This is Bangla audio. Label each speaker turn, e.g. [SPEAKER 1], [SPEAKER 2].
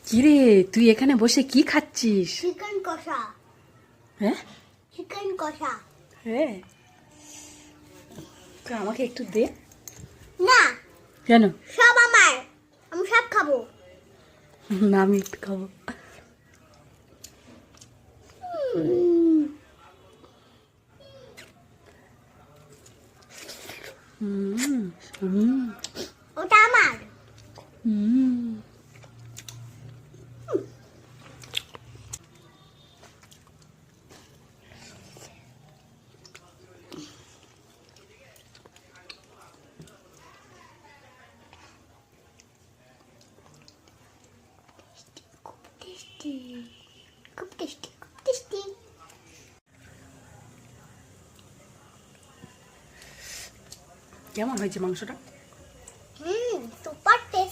[SPEAKER 1] কিরে, তুই এখানে বসে কি খাচ্ছিস?
[SPEAKER 2] চিকেন কষা।
[SPEAKER 1] হ্যাঁ
[SPEAKER 2] চিকেন কষা।
[SPEAKER 1] হ্যাঁ, তো আমাকে একটু দে।
[SPEAKER 2] না,
[SPEAKER 1] কেন?
[SPEAKER 2] সব আমার, আমি সব খাবো।
[SPEAKER 1] না, আমি একটু খাবো। হুম হুম
[SPEAKER 2] ওটা আমার।
[SPEAKER 1] হুম।
[SPEAKER 2] খুব টেস্টি, খুব টেস্টি, খুব টেস্টি।
[SPEAKER 1] কেমন হয়েছে মাংসটা?
[SPEAKER 2] Super tasty.